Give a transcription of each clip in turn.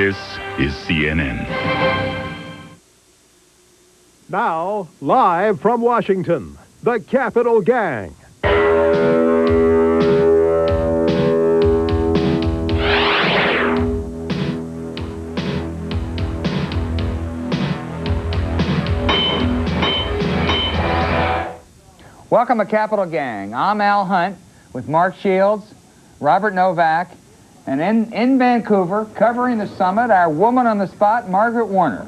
This is CNN. Now, live from Washington, the Capitol Gang. Welcome to Capitol Gang. I'm Al Hunt with Mark Shields, Robert Novak, and in Vancouver, covering the summit, our woman on the spot, Margaret Warner.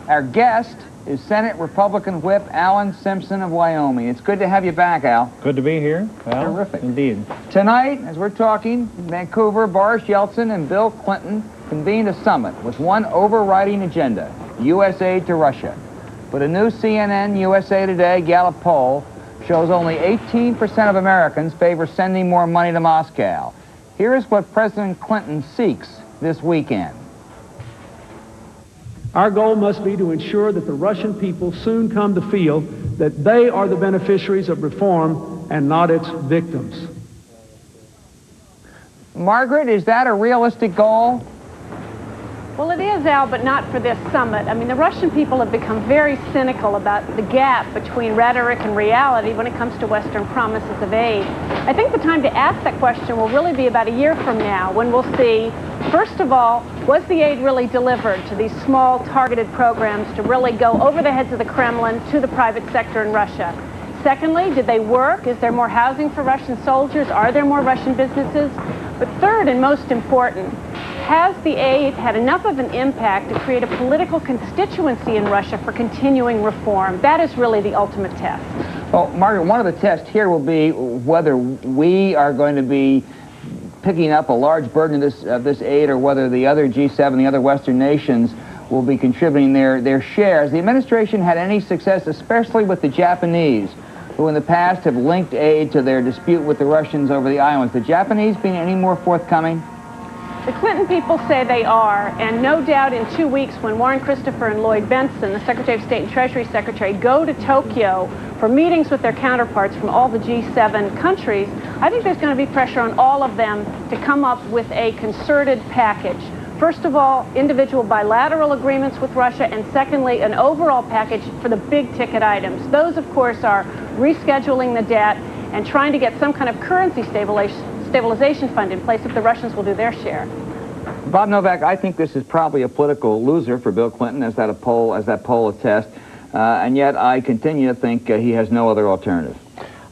Our guest is Senate Republican Whip Alan Simpson of Wyoming. It's good to have you back, Al. Good to be here. Al. Terrific. Indeed. Tonight, as we're talking, in Vancouver, Boris Yeltsin and Bill Clinton convened a summit with one overriding agenda, U.S. aid to Russia. But a new CNN USA Today Gallup poll shows only 18% of Americans favor sending more money to Moscow. Here is what President Clinton seeks this weekend. Our goal must be to ensure that the Russian people soon come to feel that they are the beneficiaries of reform and not its victims. Margaret, is that a realistic goal? Well, it is, Al, but not for this summit. I mean, the Russian people have become very cynical about the gap between rhetoric and reality when it comes to Western promises of aid. I think the time to ask that question will really be about a year from now, when we'll see, first of all, was the aid really delivered to these small, targeted programs to really go over the heads of the Kremlin to the private sector in Russia? Secondly, did they work? Is there more housing for Russian soldiers? Are there more Russian businesses? But third, and most important, has the aid had enough of an impact to create a political constituency in Russia for continuing reform? That is really the ultimate test. Well, Margaret, one of the tests here will be whether we are going to be picking up a large burden of this aid, or whether the other G7, the other Western nations, will be contributing their shares. The administration had any success, especially with the Japanese, who in the past have linked aid to their dispute with the Russians over the islands. The Japanese being any more forthcoming? The Clinton people say they are, and no doubt in 2 weeks when Warren Christopher and Lloyd Bentsen, the Secretary of State and Treasury Secretary, go to Tokyo for meetings with their counterparts from all the G7 countries, I think there's going to be pressure on all of them to come up with a concerted package. First of all, individual bilateral agreements with Russia, and secondly, an overall package for the big-ticket items. Those, of course, are rescheduling the debt and trying to get some kind of currency stabilization fund in place if the Russians will do their share. Bob Novak, I think this is probably a political loser for Bill Clinton, as that poll attests, and yet I continue to think he has no other alternative.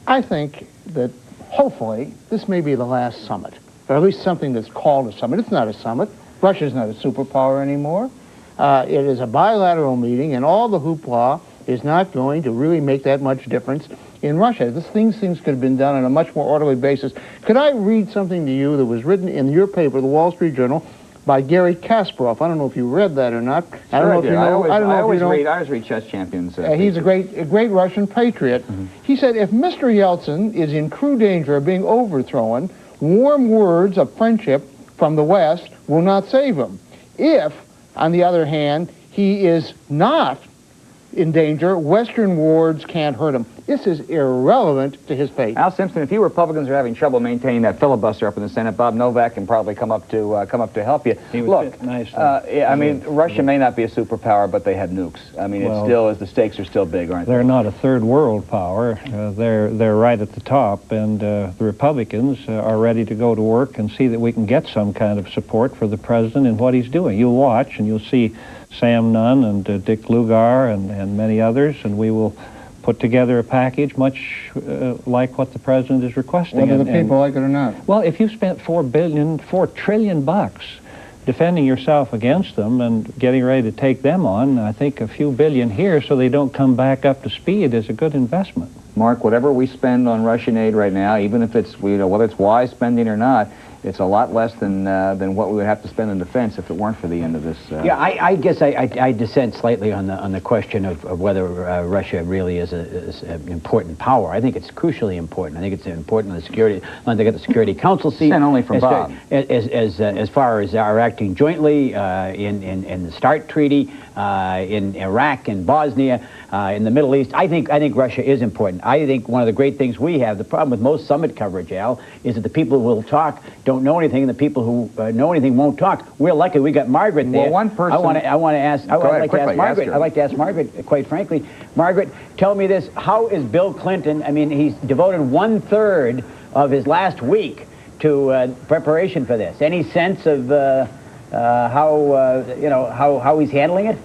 I think that hopefully this may be the last summit, or at least something that's called a summit. It's not a summit. Russia's not a superpower anymore. It is a bilateral meeting, and all the hoopla is not going to really make that much difference in Russia. Things could have been done on a much more orderly basis. Could I read something to you that was written in your paper, the Wall Street Journal, by Gary Kasparov? I don't know if you read that or not. Sure, I don't know if you know. I always read chess champions. He's a great Russian patriot. Mm-hmm. He said, if Mr. Yeltsin is in true danger of being overthrown, warm words of friendship from the West will not save him. If, on the other hand, he is not in danger, Western words can't hurt him. This is irrelevant to his fate. Al Simpson, if you Republicans are having trouble maintaining that filibuster up in the Senate, Bob Novak can probably come up to help you. Look, I mean, Russia may not be a superpower, but they have nukes. I mean, the stakes are still big, aren't they? They're not a third world power. They're right at the top, and the Republicans are ready to go to work and see that we can get some kind of support for the president in what he's doing. You'll watch, and you'll see Sam Nunn and Dick Lugar and many others, and we will put together a package much like what the president is requesting. Whether the people like it or not. Well, if you spent $4 trillion bucks defending yourself against them and getting ready to take them on, I think a few billion here so they don't come back up to speed is a good investment. Mark, whatever we spend on Russian aid right now, even if it's, whether it's wise spending or not, it's a lot less than what we would have to spend in defense if it weren't for the end of this. Yeah, I guess I dissent slightly on the question of whether Russia really is an important power. I think it's crucially important. I think it's important on the Security Council seat. And only from Bob. As far as our acting jointly in the START Treaty, in Iraq and Bosnia, in the Middle East, I think Russia is important. I think one of the great things we have, the problem with most summit coverage, Al, is that the people who will talk don't don't know anything, and the people who know anything won't talk. We're lucky we got Margaret there. Well, one person... I want to ask Margaret. I'd like to ask Margaret, quite frankly. Margaret, tell me this. How is Bill Clinton, I mean, he's devoted 1/3 of his last week to preparation for this. Any sense of how he's handling it?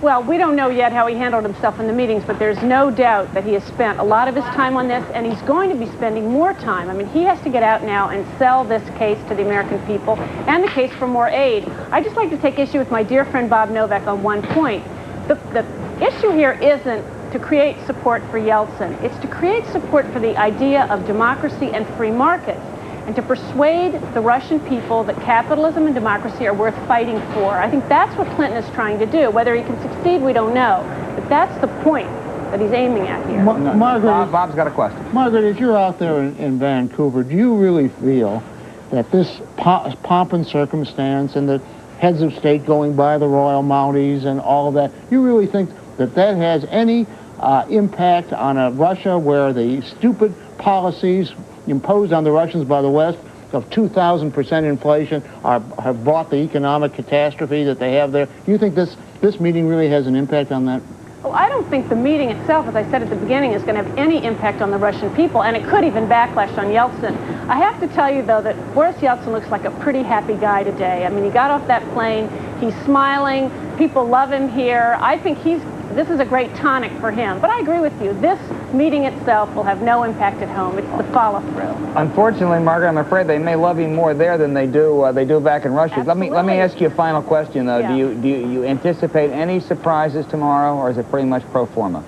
Well, we don't know yet how he handled himself in the meetings, but there's no doubt that he has spent a lot of his time on this, and he's going to be spending more time. I mean, he has to get out now and sell this case to the American people and the case for more aid. I'd just like to take issue with my dear friend Bob Novak on one point. The issue here isn't to create support for Yeltsin. It's to create support for the idea of democracy and free markets, and to persuade the Russian people that capitalism and democracy are worth fighting for. I think that's what Clinton is trying to do. Whether he can succeed, we don't know. But that's the point that he's aiming at here. Margaret, Bob's got a question. Margaret, if you're out there in Vancouver, do you really feel that this pomp and circumstance and the heads of state going by the Royal Mounties and all of that, you really think that that has any impact on a Russia where the stupid policies imposed on the Russians by the West of 2,000% inflation have brought the economic catastrophe that they have there? Do you think this meeting really has an impact on that? Well, I don't think the meeting itself, as I said at the beginning, is going to have any impact on the Russian people, and it could even backlash on Yeltsin. I have to tell you, though, that Boris Yeltsin looks like a pretty happy guy today. I mean, he got off that plane, he's smiling, people love him here. I think this is a great tonic for him. But I agree with you. This meeting itself will have no impact at home. It's the follow-through. Unfortunately, Margaret, I'm afraid they may love him more there than they do back in Russia. Absolutely. Let me ask you a final question, though. Yeah. Do you anticipate any surprises tomorrow, or is it pretty much pro forma?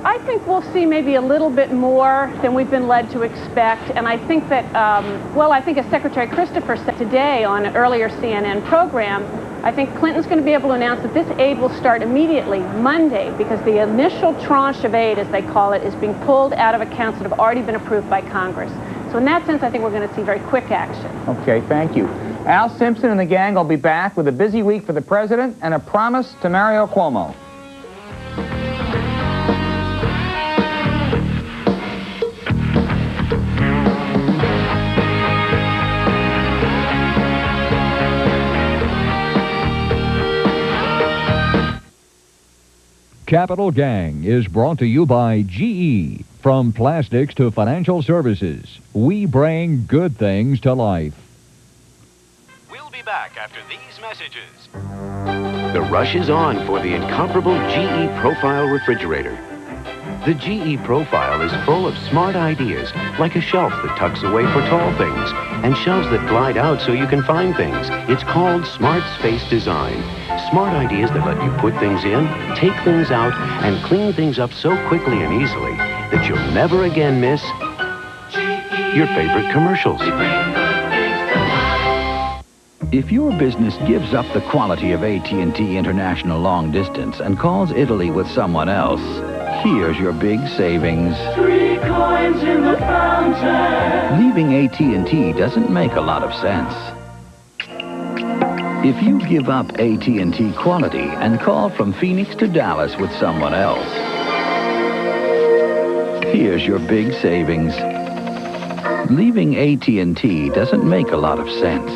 I think we'll see maybe a little bit more than we've been led to expect, and I think that, I think as Secretary Christopher said today on an earlier CNN program, I think Clinton's going to be able to announce that this aid will start immediately, Monday, because the initial tranche of aid, as they call it, is being pulled out of accounts that have already been approved by Congress. So in that sense, I think we're going to see very quick action. Okay, thank you. Al Simpson and the gang will be back with a busy week for the president and a promise to Mario Cuomo. Capital Gang is brought to you by GE. From plastics to financial services, we bring good things to life. We'll be back after these messages. The rush is on for the incomparable GE Profile refrigerator. The GE Profile is full of smart ideas, like a shelf that tucks away for tall things, and shelves that glide out so you can find things. It's called Smart Space Design. Smart ideas that let you put things in, take things out, and clean things up so quickly and easily that you'll never again miss your favorite commercials. If your business gives up the quality of AT&T International Long Distance and calls Italy with someone else, here's your big savings. 3 coins in the fountain. Leaving AT&T doesn't make a lot of sense. If you give up AT&T quality and call from Phoenix to Dallas with someone else, here's your big savings. Leaving AT&T doesn't make a lot of sense.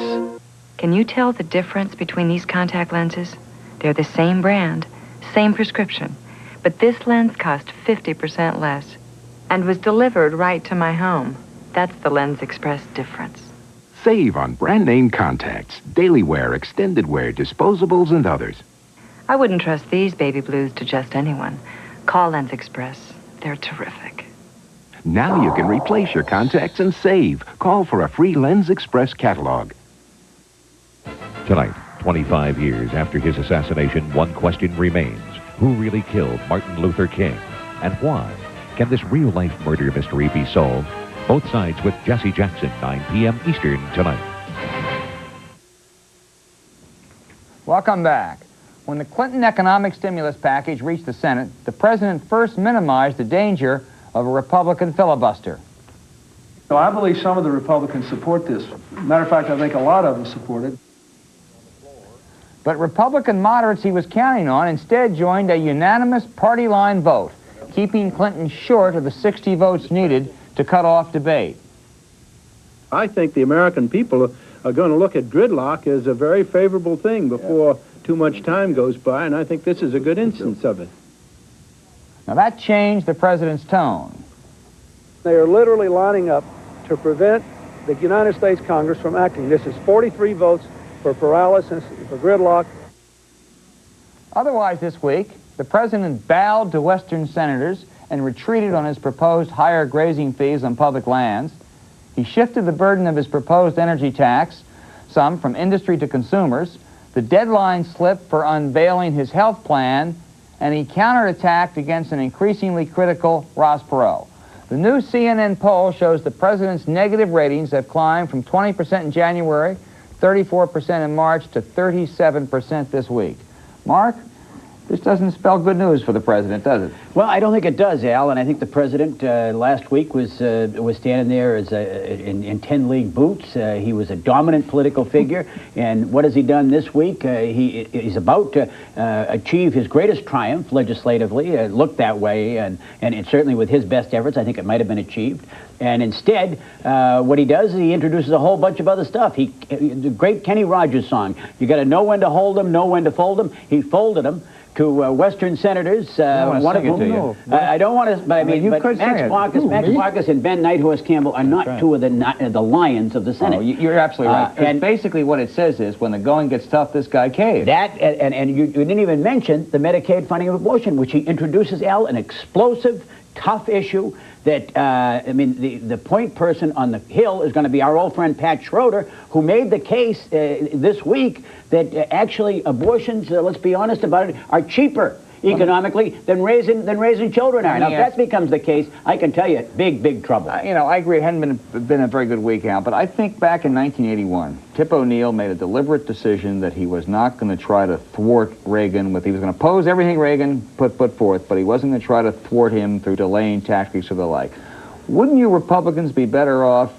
Can you tell the difference between these contact lenses? They're the same brand, same prescription, but this lens cost 50% less and was delivered right to my home. That's the Lens Express difference. Save on brand name contacts, daily wear, extended wear, disposables, and others. I wouldn't trust these baby blues to just anyone. Call Lens Express. They're terrific. Now you can replace your contacts and save. Call for a free Lens Express catalog. Tonight, 25 years after his assassination, one question remains. Who really killed Martin Luther King? And why? Can this real-life murder mystery be solved? Both Sides with Jesse Jackson, 9 p.m. Eastern tonight. Welcome back. When the Clinton economic stimulus package reached the Senate, the president first minimized the danger of a Republican filibuster. So I believe some of the Republicans support this. Matter of fact, I think a lot of them support it. But Republican moderates he was counting on instead joined a unanimous party line vote, keeping Clinton short of the 60 votes needed to cut off debate. I think the American people are going to look at gridlock as a very favorable thing before too much time goes by, and I think this is a good instance of it. Now that changed the president's tone. They are literally lining up to prevent the United States Congress from acting. This is 43 votes for paralysis, for gridlock. Otherwise this week, the president bowed to Western senators and retreated on his proposed higher grazing fees on public lands. He shifted the burden of his proposed energy tax, some from industry to consumers. The deadline slipped for unveiling his health plan, and he counterattacked against an increasingly critical Ross Perot. The new CNN poll shows the president's negative ratings have climbed from 20% in January, 34% in March, to 37% this week. Mark, this doesn't spell good news for the president, does it? Well, I don't think it does, Al, and I think the president last week was standing there as in 10-league boots. He was a dominant political figure, and what has he done this week? He's about to achieve his greatest triumph legislatively. It looked that way, and certainly with his best efforts, I think it might have been achieved. And instead, what he does is he introduces a whole bunch of other stuff. The great Kenny Rogers song, you got to know when to hold them, know when to fold them. He folded them to Western senators, one of whom, I don't want to, but I mean, but Max Baucus and Ben Nighthorse Campbell are not two of the lions of the Senate. Oh, you're absolutely right. And basically what it says is, when the going gets tough, this guy caves. That, and you didn't even mention the Medicaid funding of abortion, which he introduces, Al, an explosive, tough issue that, I mean, the point person on the Hill is going to be our old friend Pat Schroeder, who made the case this week that actually abortions, let's be honest about it, are cheaper economically than raising children are. Now, if that becomes the case, I can tell you, big trouble. You know, I agree, it hadn't been a very good week, Al, but I think back in 1981, Tip O'Neill made a deliberate decision that he was not going to try to thwart Reagan he was going to oppose everything Reagan put forth, but he wasn't going to try to thwart him through delaying tactics or the like. Wouldn't you Republicans be better off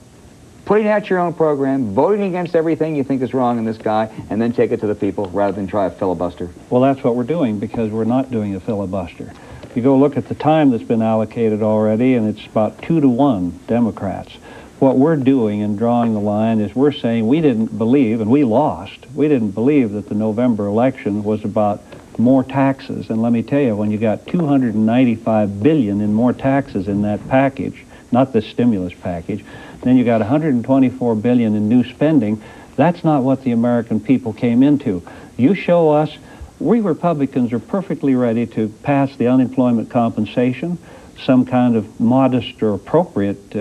putting out your own program, voting against everything you think is wrong in this guy, and then take it to the people rather than try a filibuster? Well, that's what we're doing, because we're not doing a filibuster. If you go look at the time that's been allocated already, and it's about 2-to-1 Democrats. What we're doing in drawing the line is we're saying we didn't believe, and we lost, we didn't believe that the November election was about more taxes. And let me tell you, when you got $295 billion in more taxes in that package, not the stimulus package, then you got $124 billion in new spending. That's not what the American people came into. You show us, we Republicans are perfectly ready to pass the unemployment compensation, some kind of modest or appropriate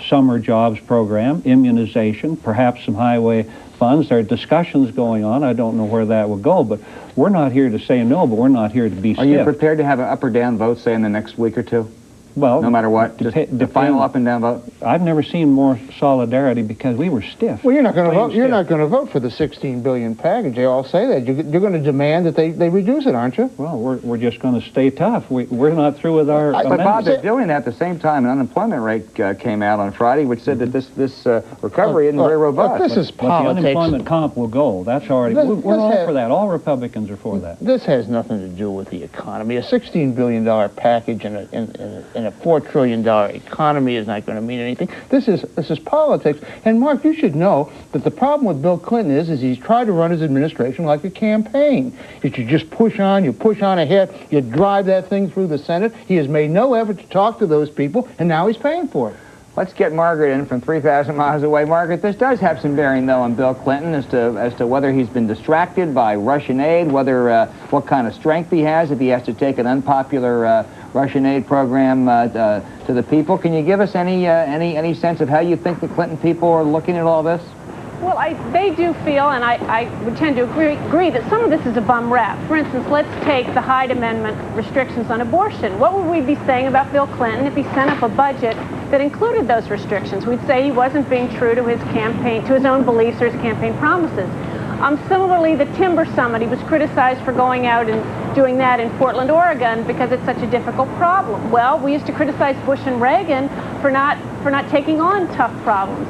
summer jobs program, immunization, perhaps some highway funds. There are discussions going on. I don't know where that will go, but we're not here to say no, but we're not here to be stiff. Are you prepared to have an up or down vote, say, in the next week or two? Well, no matter what, the final up and down vote. I've never seen more solidarity because we were stiff. Well, you're not going to vote. You're not going to vote for the $16 billion package. They all say that. You're going to demand that they reduce it, aren't you? Well, we're just going to stay tough. We're not through with our. But Bob, they're doing that at the same time. An unemployment rate came out on Friday, which said that this recovery isn't very robust. This is politics. But the unemployment comp will go. That's already. We're all for that. All Republicans are for that. This has nothing to do with the economy. A $16 billion package in a $4 trillion economy is not going to mean anything. This is politics. And Mark, you should know that the problem with Bill Clinton is he's tried to run his administration like a campaign. You just push on ahead, you drive that thing through the Senate. He has made no effort to talk to those people, and now he's paying for it. Let's get Margaret in from 3,000 miles away. Margaret, this does have some bearing, though, on Bill Clinton as to whether he's been distracted by Russian aid, whether what kind of strength he has if he has to take an unpopular Russian aid program to the people. Can you give us any sense of how you think the Clinton people are looking at all this? Well, they do feel, and I would tend to agree that some of this is a bum rap. For instance, let's take the Hyde Amendment restrictions on abortion. What would we be saying about Bill Clinton if he sent up a budget that included those restrictions? We'd say he wasn't being true to his campaign, to his own beliefs or his campaign promises. Similarly, the Timber Summit, he was criticized for going out and doing that in Portland, Oregon, because it's such a difficult problem. Well, we used to criticize Bush and Reagan for not taking on tough problems.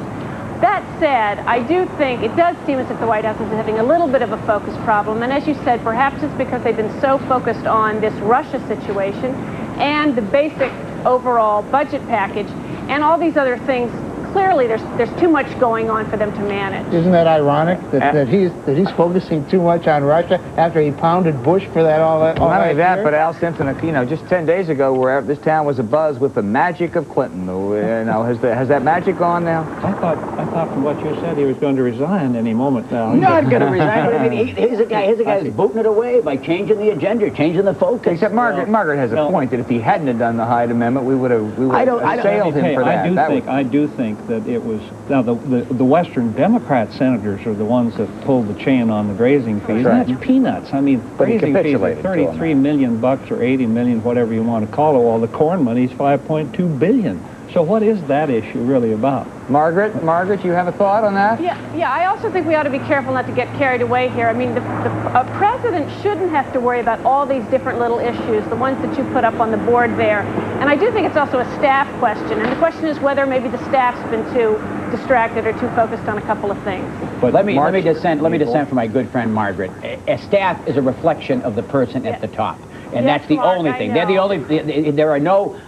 That said, I do think it does seem as if the White House is having a little bit of a focus problem, and as you said, perhaps it's because they've been so focused on this Russia situation and the basic overall budget package, and all these other things clearly there's too much going on for them to manage. Isn't that ironic that he's focusing too much on Russia after he pounded Bush for that all that? Well, not only that, but Al Simpson, you know, just 10 days ago, where this town was abuzz with the magic of Clinton. You know, has that magic gone now? I thought from what you said he was going to resign any moment now. Not going to resign, but I mean, he's a guy who's booting it away by changing the agenda, changing the focus. Except Margaret has a point that if he hadn't have done the Hyde Amendment, we would have assailed him for that. I do think that it was, now the Western Democrat senators are the ones that pulled the chain on the grazing fees. That's right. That's peanuts. I mean, grazing fees are $33 million or 80 million, whatever you want to call it, while the corn money is $5.2 billion. So what is that issue really about? Margaret, you have a thought on that? Yeah, I also think we ought to be careful not to get carried away here. I mean, a president shouldn't have to worry about all these different little issues, the ones that you put up on the board there. And I do think it's also a staff question. And the question is whether maybe the staff's been too distracted or too focused on a couple of things. But let me dissent from my good friend Margaret. A staff is a reflection of the person at the top. And that's the only thing. They're the only. There are no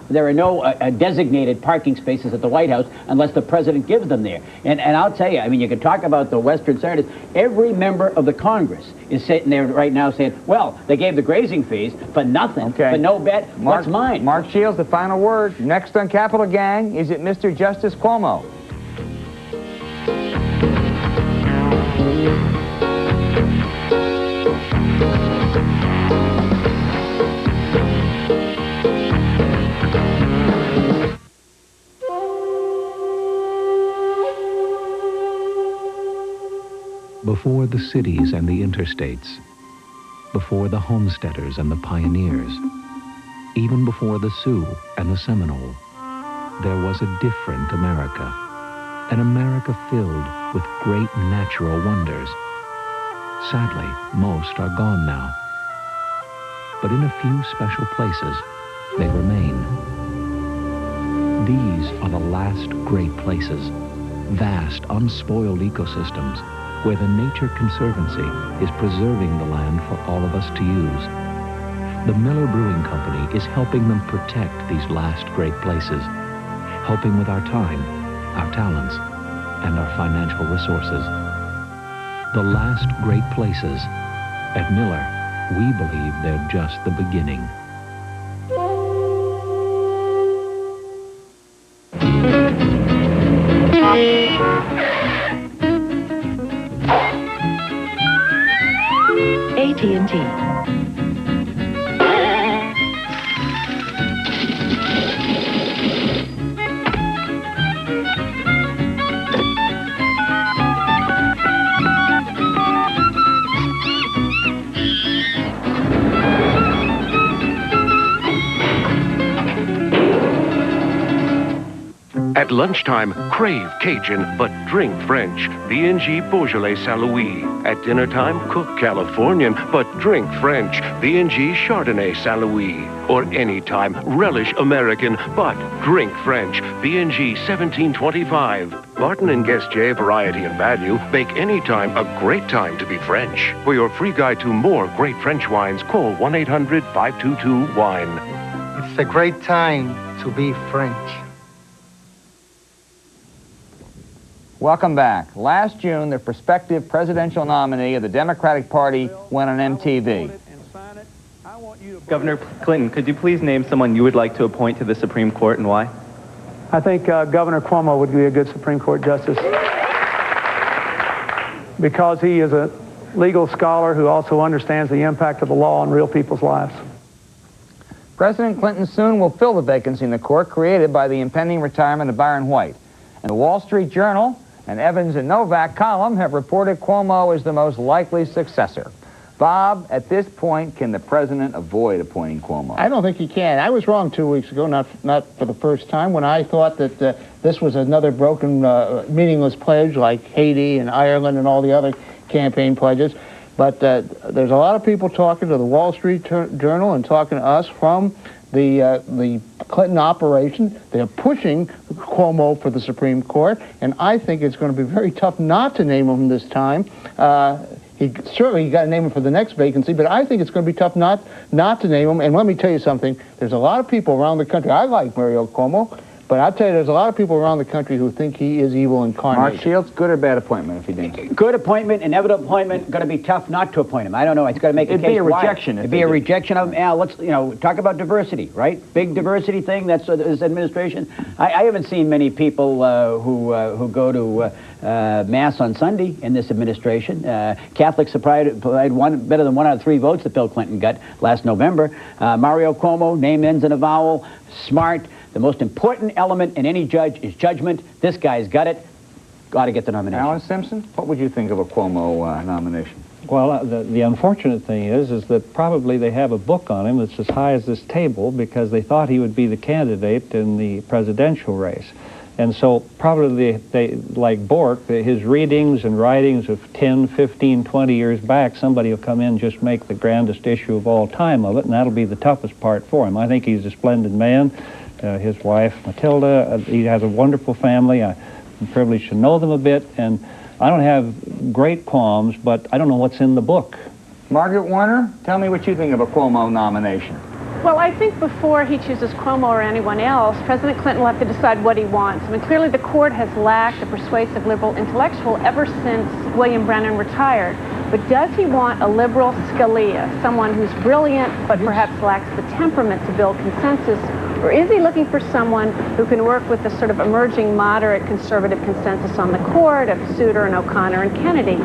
designated parking spaces at the White House unless the president gives them there. And I'll tell you, I mean, you can talk about the Western senators. Every member of the Congress is sitting there right now saying, "Well, they gave the grazing fees for nothing, for no bet. What's mine?" Mark Shields, the final word. Next on Capitol Gang, is it Mr. Justice Cuomo? Before the cities and the interstates, before the homesteaders and the pioneers, even before the Sioux and the Seminole, there was a different America, an America filled with great natural wonders. Sadly, most are gone now, but in a few special places, they remain. These are the last great places, vast, unspoiled ecosystems, where the Nature Conservancy is preserving the land for all of us to use. The Miller Brewing Company is helping them protect these last great places, helping with our time, our talents, and our financial resources. The last great places. At Miller, we believe they're just the beginning. AT&T. At lunchtime, crave Cajun, but drink French. B&G Beaujolais Saint-Louis. At dinner time, cook Californian, but drink French. B&G Chardonnay Saint-Louis. Or anytime, relish American, but drink French. B&G 1725. Barton & Guest J Variety and Value make any time a great time to be French. For your free guide to more great French wines, call 1-800-522-WINE. It's a great time to be French. Welcome back. Last June, the prospective presidential nominee of the Democratic Party went on MTV. Governor Clinton, could you please name someone you would like to appoint to the Supreme Court and why? I think Governor Cuomo would be a good Supreme Court justice because he is a legal scholar who also understands the impact of the law on real people's lives. President Clinton soon will fill the vacancy in the court created by the impending retirement of Byron White. And the Wall Street Journal and Evans and Novak column have reported Cuomo is the most likely successor. Bob, at this point, can the president avoid appointing Cuomo? I don't think he can. I was wrong 2 weeks ago, not for the first time, when I thought that this was another broken, meaningless pledge like Haiti and Ireland and all the other campaign pledges. But there's a lot of people talking to the Wall Street Journal and talking to us from the Clinton operation. They're pushing Cuomo for the Supreme Court, and I think it's going to be very tough not to name him this time. He certainly got to name him for the next vacancy, but I think it's going to be tough not to name him. And let me tell you something. There's a lot of people around the country. I like Mario Cuomo, But I'll tell you, there's a lot of people around the country who think he is evil incarnate. Mark Shields, good or bad appointment if he didn't? Good appointment, inevitable appointment. Going to be tough not to appoint him. I don't know. It's got to make a case. It'd be a rejection. It'd be a rejection of him. Yeah, let's talk about diversity, right? Big diversity thing. That's this administration. I haven't seen many people who go to Mass on Sunday in this administration. Catholics supplied better than 1 out of 3 votes that Bill Clinton got last November. Mario Cuomo, name ends in a vowel, smart. The most important element in any judge is judgment. This guy's got it. Got to get the nomination. Alan Simpson, what would you think of a Cuomo nomination? Well, the unfortunate thing is that probably they have a book on him that's as high as this table because they thought he would be the candidate in the presidential race. And so probably they like Bork, his readings and writings of 10, 15, 20 years back, somebody will come in and just make the grandest issue of all time of it, and that'll be the toughest part for him. I think he's a splendid man. His wife, Matilda, he has a wonderful family. I'm privileged to know them a bit, and I don't have great qualms, but I don't know what's in the book. Margaret Warner, tell me what you think of a Cuomo nomination. Well, I think before he chooses Cuomo or anyone else, President Clinton will have to decide what he wants. I mean, clearly the court has lacked a persuasive liberal intellectual ever since William Brennan retired. But does he want a liberal Scalia, someone who's brilliant but perhaps lacks the temperament to build consensus? Or is he looking for someone who can work with the sort of emerging moderate conservative consensus on the court of Souter and O'Connor and Kennedy?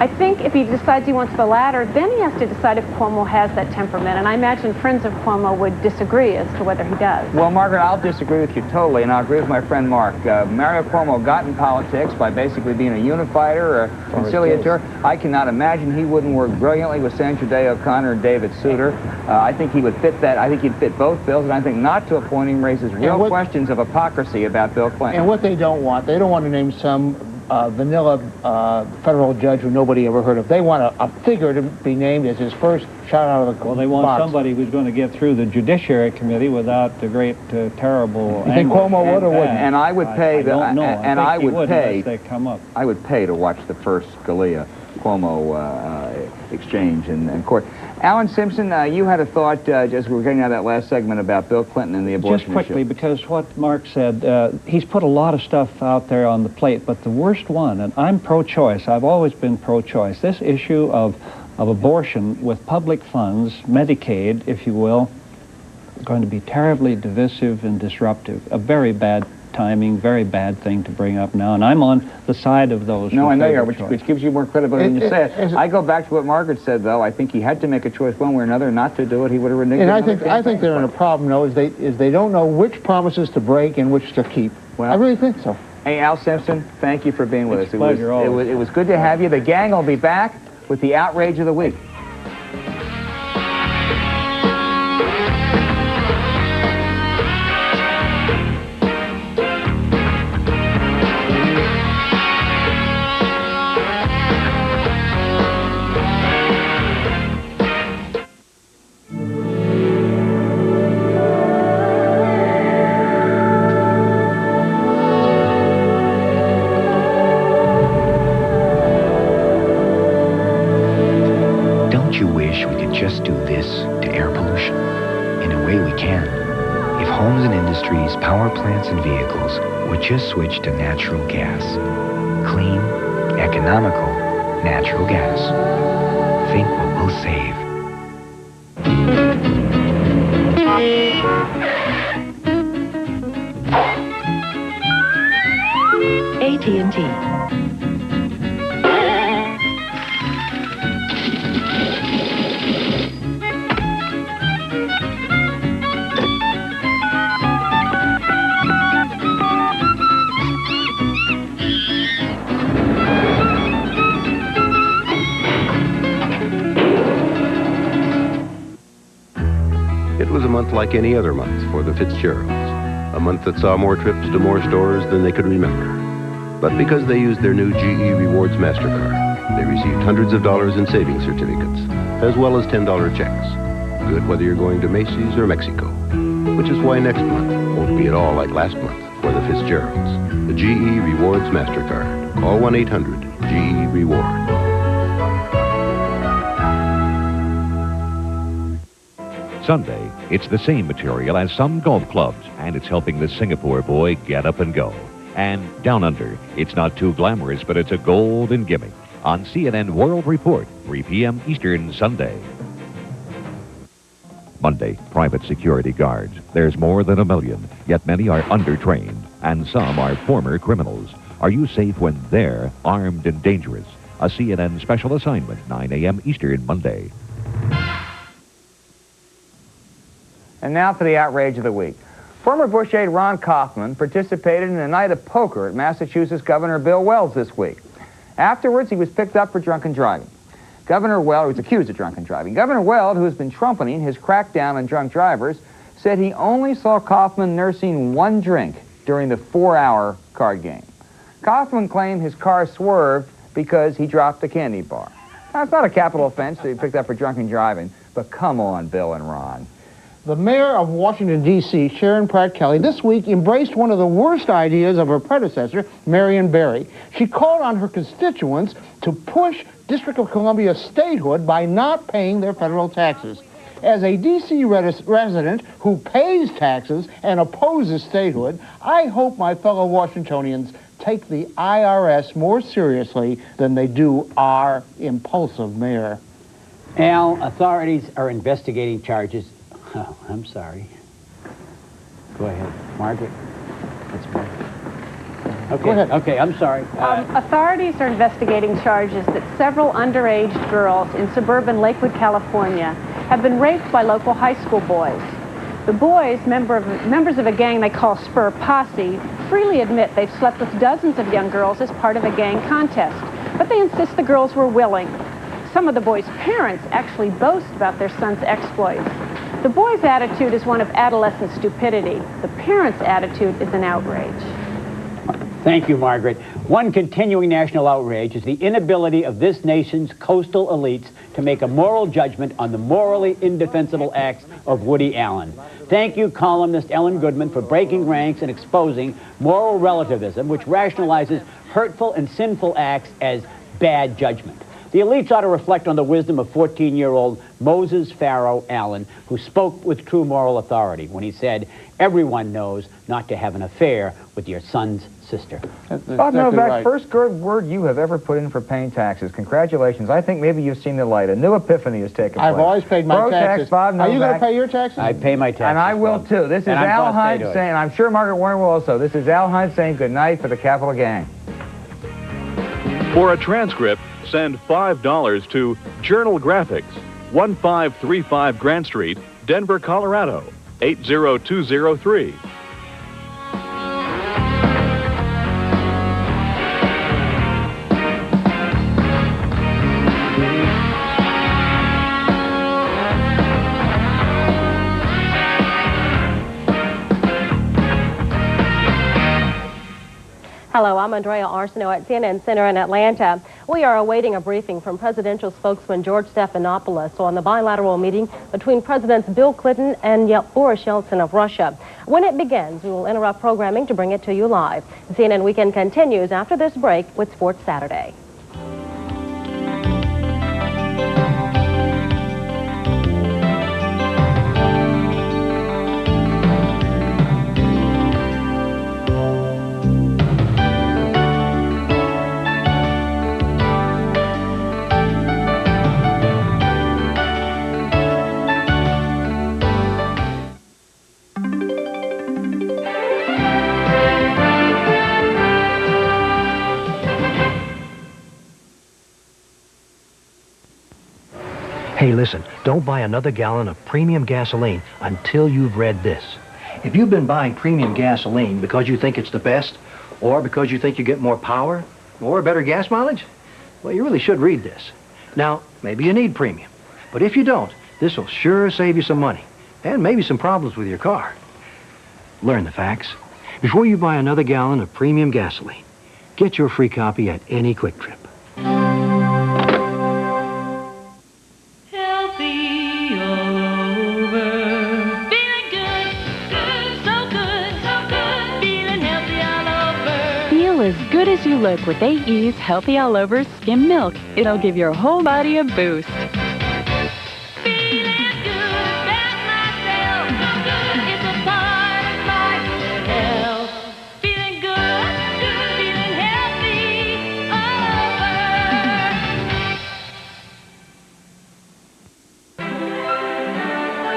I think if he decides he wants the latter, then he has to decide if Cuomo has that temperament. And I imagine friends of Cuomo would disagree as to whether he does. Well, Margaret, I'll disagree with you totally, and I'll agree with my friend Mark. Mario Cuomo got in politics by basically being a unifier or a conciliator. I cannot imagine he wouldn't work brilliantly with Sandra Day O'Connor and David Souter. I think he would fit that. I think he'd fit both bills, and I think not to appoint him raises real questions of hypocrisy about Bill Clinton. And what they don't want to name some vanilla federal judge who nobody ever heard of. They want a figure to be named as his first shot out of the Well, they want box. somebody who's going to get through the Judiciary Committee without the great, terrible. You think Cuomo would or wouldn't? And I would pay. I would pay. They come up. I would pay to watch the first Scalia-Cuomo exchange in court. Alan Simpson, you had a thought as we were getting out of that last segment about Bill Clinton and the abortion Just quickly, issue. because what Mark said, he's put a lot of stuff out there on the plate, but the worst one, and I'm pro-choice, I've always been pro-choice, this issue of abortion with public funds, Medicaid, if you will, is going to be terribly divisive and disruptive. A very bad timing, very bad thing to bring up now, and I'm on the side of those. No, I know you are, which gives you more credibility than you said. I go back to what Margaret said, though. I think he had to make a choice one way or another. Not to do it, he would have reneged. And I think they're in a problem, though, is they don't know which promises to break and which to keep. Well, I really think so. Hey, Al Simpson, thank you for being with us. It was good to have you. The gang will be back with the outrage of the week. Just do this to air pollution. In a way we can. If homes and industries, power plants and vehicles would just switch to natural gas. Clean, economical, natural gas. Think what we'll save. AT&T. It was a month like any other month for the Fitzgeralds. A month that saw more trips to more stores than they could remember. But because they used their new GE Rewards MasterCard, they received hundreds of dollars in savings certificates, as well as $10 checks. Good whether you're going to Macy's or Mexico. Which is why next month won't be at all like last month for the Fitzgeralds. The GE Rewards MasterCard. Call 1-800-GE-REWARD. Sunday, it's the same material as some golf clubs, and it's helping the Singapore boy get up and go. And Down Under, it's not too glamorous, but it's a golden gimmick. On CNN World Report, 3 p.m. Eastern Sunday. Monday, private security guards. There's more than 1 million, yet many are undertrained, and some are former criminals. Are you safe when they're armed and dangerous? A CNN special assignment, 9 a.m. Eastern Monday. And now for the outrage of the week. Former Bush aide Ron Kaufman participated in a night of poker at Massachusetts Governor Bill Weld this week. Afterwards, he was picked up for drunken driving. Governor Weld was accused of drunken driving. Governor Weld, who has been trumpeting his crackdown on drunk drivers, said he only saw Kaufman nursing 1 drink during the 4-hour card game. Kaufman claimed his car swerved because he dropped a candy bar. Now, it's not a capital offense to be picked up for drunken driving, but come on, Bill and Ron. The mayor of Washington, D.C., Sharon Pratt Kelly, this week embraced one of the worst ideas of her predecessor, Marion Barry. She called on her constituents to push District of Columbia statehood by not paying their federal taxes. As a D.C. resident who pays taxes and opposes statehood, I hope my fellow Washingtonians take the IRS more seriously than they do our impulsive mayor. Al, authorities are investigating charges. Oh, I'm sorry. Go ahead. Margaret. That's me. Okay, Go ahead. Okay, I'm sorry. Authorities are investigating charges that several underage girls in suburban Lakewood, California, have been raped by local high school boys. The boys, members of a gang they call Spur Posse, freely admit they've slept with dozens of young girls as part of a gang contest, but they insist the girls were willing. Some of the boys' parents actually boast about their son's exploits. The boys' attitude is one of adolescent stupidity. The parents' attitude is an outrage. Thank you, Margaret. One continuing national outrage is the inability of this nation's coastal elites to make a moral judgment on the morally indefensible acts of Woody Allen. Thank you, columnist Ellen Goodman, for breaking ranks and exposing moral relativism, which rationalizes hurtful and sinful acts as bad judgment. The elites ought to reflect on the wisdom of 14-year-old Moses Pharaoh Allen, who spoke with true moral authority when he said, "Everyone knows not to have an affair with your son's sister." Bob Novak, right. First good word you have ever put in for paying taxes. Congratulations. I think maybe you've seen the light. A new epiphany has taken place. I've always paid my taxes. Bob Novak. Are you going to pay your taxes? I pay my taxes. And I will, too. This is Al Hines saying, and I'm sure Margaret Warner will also, this is Al Hines saying good night for the Capital Gang. For a transcript, send $5 to Journal Graphics, 1535 Grant Street, Denver, Colorado, 80203. Hello, I'm Andrea Arceneaux at CNN Center in Atlanta. We are awaiting a briefing from presidential spokesman George Stephanopoulos on the bilateral meeting between Presidents Bill Clinton and Boris Yeltsin of Russia. When it begins, we will interrupt programming to bring it to you live. CNN Weekend continues after this break with Sports Saturday. Hey, listen, don't buy another gallon of premium gasoline until you've read this. If you've been buying premium gasoline because you think it's the best, or because you think you get more power, or better gas mileage, well, you really should read this. Now, maybe you need premium, but if you don't, this will sure save you some money, and maybe some problems with your car. Learn the facts before you buy another gallon of premium gasoline. Get your free copy at any Quick Trip. As good as you look with AE's Healthy All Over Skim Milk. It'll give your whole body a boost.